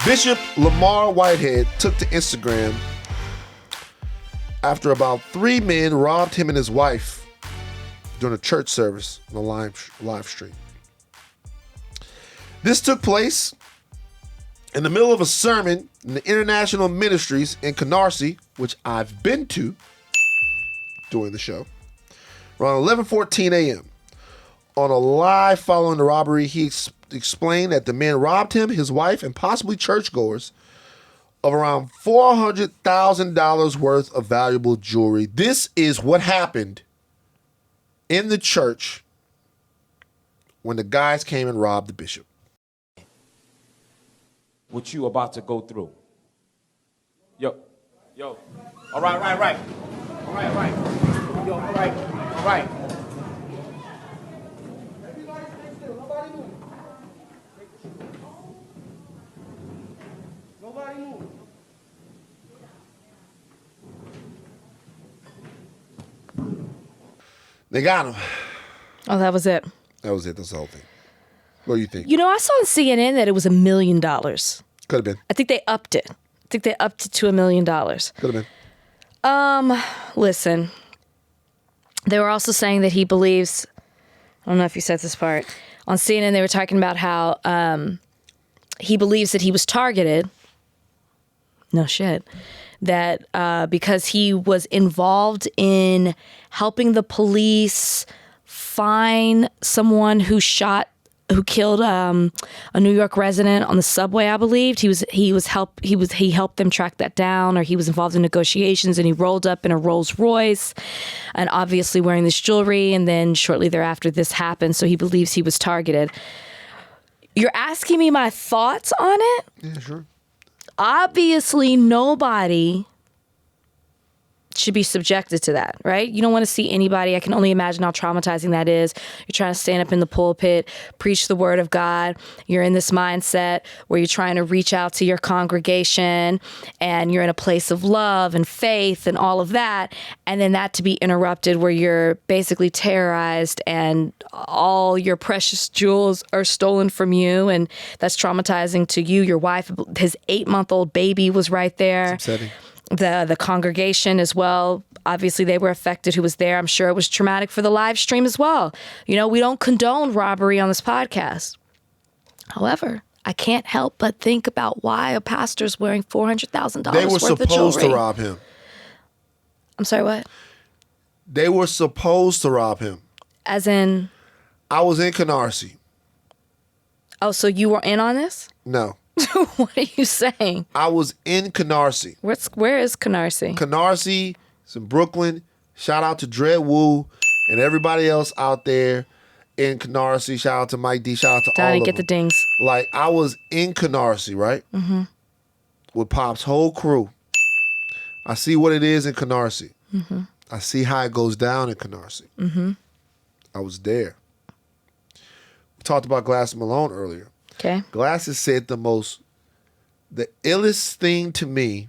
Bishop Lamor Whitehead took to Instagram after about 3 men robbed him and his wife during a church service on a live stream. This took place in the middle of a sermon in the International Ministries in Canarsie, which I've been to during the show, around 11:14 a.m. On a live following the robbery, he explained that the men robbed him, his wife, and possibly churchgoers of around $400,000 worth of valuable jewelry. This is what happened in the church when the guys came and robbed the bishop. What you about to go through. Yo. All right. All right. Yo, all right. Nobody move. They got him. Oh, that was it. That was it. That's the whole thing. What do you think? You know, I saw on CNN that it was $1 million. Could have been. I think they upped it. To $1 million. Could have been. Listen. They were also saying that he believes, I don't know if you said this part, on CNN they were talking about how he believes that he was targeted. No shit. That because he was involved in helping the police find someone who killed a New York resident on the subway, I believed. He helped them track that down, or he was involved in negotiations, and he rolled up in a Rolls Royce and obviously wearing this jewelry, and then shortly thereafter this happened, so he believes he was targeted. You're asking me my thoughts on it? Yeah, sure. Obviously nobody should be subjected to that, right? You don't want to see anybody. I can only imagine how traumatizing that is. You're trying to stand up in the pulpit, preach the word of God. You're in this mindset where you're trying to reach out to your congregation, and you're in a place of love and faith and all of that. And then that to be interrupted where you're basically terrorized and all your precious jewels are stolen from you. And that's traumatizing to you, your wife. His 8-month-old baby was right there. It's upsetting. The congregation as well. Obviously, they were affected who was there. I'm sure it was traumatic for the live stream as well. You know, we don't condone robbery on this podcast. However, I can't help but think about why a pastor's wearing $400,000 They were worth of supposed jewelry. to rob him. I'm sorry, what? They were supposed to rob him. As in? I was in Canarsie. Oh, so you were in on this? No. What are you saying? I was in Canarsie. Where is Canarsie? Canarsie, it's in Brooklyn. Shout out to Dread Woo and everybody else out there in Canarsie. Shout out to Mike D. Shout out to all Donnie, of get them. the dings. Like, I was in Canarsie, right? Mm-hmm. With Pop's whole crew. I see what it is in Canarsie. Mm-hmm. I see how it goes down in Canarsie. Mm-hmm. I was there. We talked about Glass Malone earlier. Okay. Glasses said the illest thing to me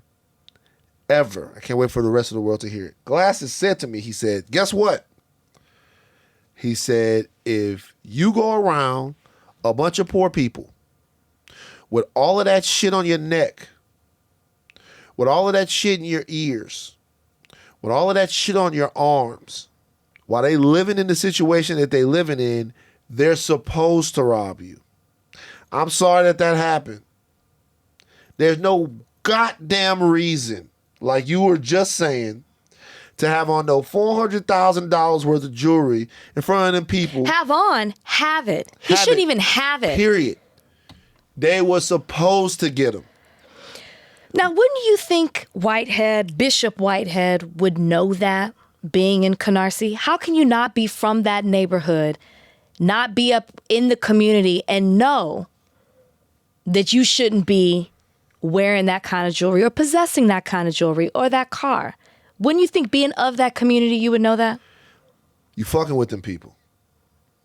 ever. I can't wait for the rest of the world to hear it. Glasses said to me, he said, guess what? He said, if you go around a bunch of poor people with all of that shit on your neck, with all of that shit in your ears, with all of that shit on your arms, while they living in the situation that they living in, they're supposed to rob you. I'm sorry that happened. There's no goddamn reason, like you were just saying, to have on no $400,000 worth of jewelry in front of them people. Have it. He shouldn't even have it. Period. They were supposed to get him. Now, wouldn't you think Bishop Whitehead would know that, being in Canarsie? How can you not be from that neighborhood, not be up in the community, and know that you shouldn't be wearing that kind of jewelry or possessing that kind of jewelry or that car? Wouldn't you think, being of that community, you would know that? You fucking with them people.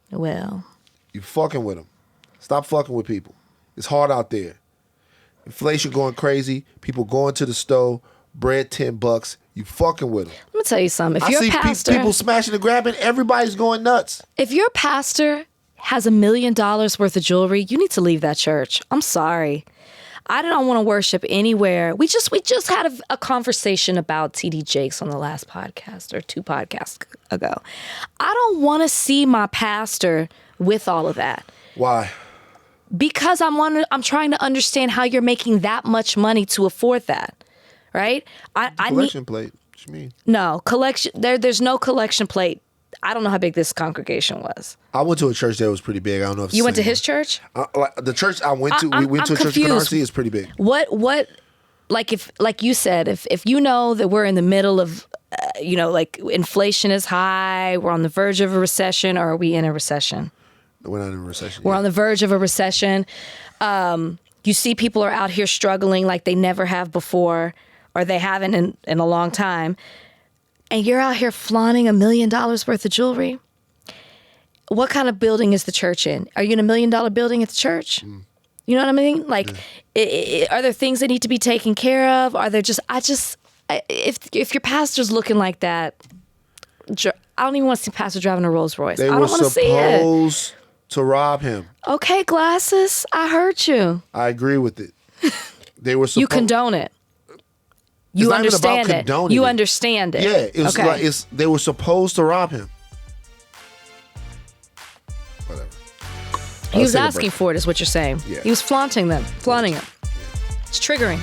Well. You fucking with them. Stop fucking with people. It's hard out there. Inflation going crazy. People going to the store. Bread $10. You fucking with them. Let me tell you something. If I you're see a pastor, people smashing and grabbing. Everybody's going nuts. If your pastor has $1 million worth of jewelry, you need to leave that church. I'm sorry. I don't want to worship anywhere. We just had a conversation about TD Jakes on the last podcast or 2 podcasts ago. I don't want to see my pastor with all of that. Why? Because I'm trying to understand how you're making that much money to afford that, right? Collection plate. What you mean? No collection. There's no collection plate. I don't know how big this congregation was. I went to a church that was pretty big. I don't know if it's You the went to same his church? the church I went to. We went to a church in confused. Canarsie. It's pretty big. What like you said, if you know that we're in the middle of like inflation is high, we're on the verge of a recession, or are we in a recession? We're not in a recession. We're on the verge of a recession. You see people are out here struggling like they never have before, or they haven't in a long time. And you're out here flaunting $1 million worth of jewelry. What kind of building is the church in? Are you in $1 million building at the church? You know what I mean? Like, are there things that need to be taken care of? Are there if your pastor's looking like that, I don't even want to see pastor driving a Rolls Royce. They I don't were want to see it. supposed to rob him. Okay, glasses. I heard you. I agree with it. They were supposed. You condone it. You not even about understand it. condoning You it. understand it. Yeah, it was okay. like they were supposed to rob him. Whatever. He was Let's take a asking break. for it, is what you're saying. Yeah. He was flaunting it. It's triggering.